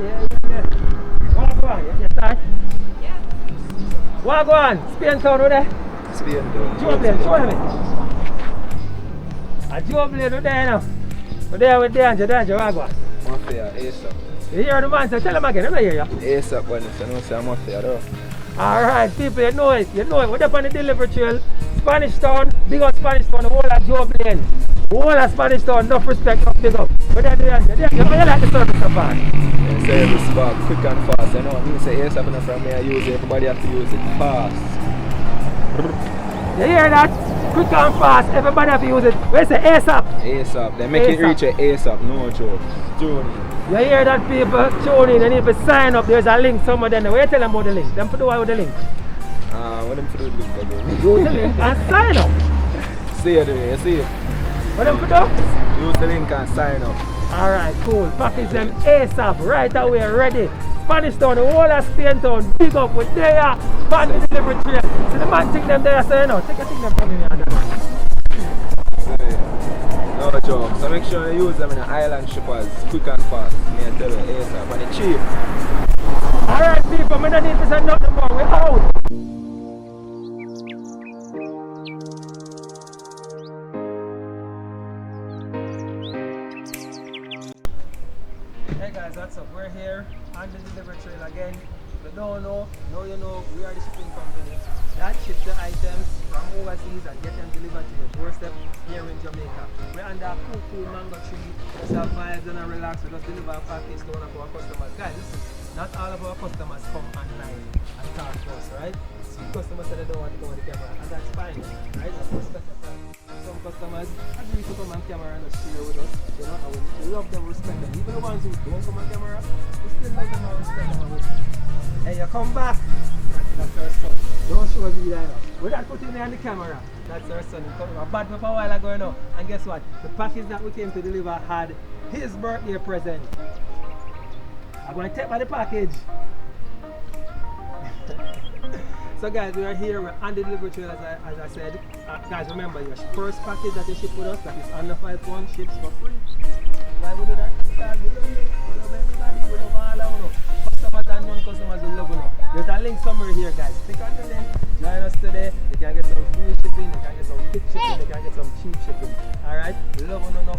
Yeah. What go on? You start? Yeah. What go on? Spain town over there? Spain town. Joe Blade, show him it. A Joe Blade over there now. Over there with Danger, what go on? Mafia, ASAP. You hear the man, so tell him again, I'm not hear you. ASAP when it's no say Mafia though. Alright, people, you know it. We're up on the delivery trail. Spanish Town, big up Spanish Town, the whole of Joe Blade. The whole of Spanish Town, enough respect, enough big up. But then, you like the service so fast? Yeah, service back, quick and fast. You know what I mean? Say ASAP enough from me, I use it. Everybody have to use it fast. You hear that? Quick and fast, everybody have to use it. Where's the ASAP? ASAP, they make it reach it ASAP, no joke. Tune. You hear that, people? Tune in, and if you sign up, there's a link somewhere there. Where you tell them about the link? Them for the one with the link. What them for the link again? Use the link and sign up. See it, you see it. What them for do? Use the link and sign up. Alright, cool. Package them ASAP, right away, ready. Spanish Town, the whole of Spain Town, big up with there, fan the delivery train. So the man take them there, so you know, take them from me. No joke. So make sure you use them in the island shippers, quick and fast. Me and tell you ASAP, and it's cheap. Alright people, I don't need to say nothing more, we're out. Hey guys, what's up? We're here on the delivery trail again. If you don't know, now you know, we are the shipping company that ships the items from overseas and get them delivered to your doorstep here in Jamaica. We're under a cool mango tree, just have vibes and relax. We just deliver a package to one of our customers. Guys, listen, not all of our customers come online and talk to us, right? Some customers say they don't want to come on the camera, and that's fine, right? That's respect. Some customers agree to come on camera and share with us, you know, and we love them, respect them. Even the ones who don't come on camera, we still love them and respect them. Hey, you come back. That's our son. Don't show me that. We're not putting me on the camera. That's our son. He came a bad up a while ago now. And guess what? The package that we came to deliver had his birthday present. I'm going to take by the package. So guys, we are here, we're on the delivery trail as I said. Guys, remember, your first package that you ship with us, that is under 5 pounds, ships for free. Why would we do that? Because we love you. We love everybody. We love all of you. Customers and non-customers, we love you. There's a link somewhere here, guys. Click on the link, join us today. You can get some free shipping, you can get some quick shipping, you can get some cheap shipping. Alright? We love you enough.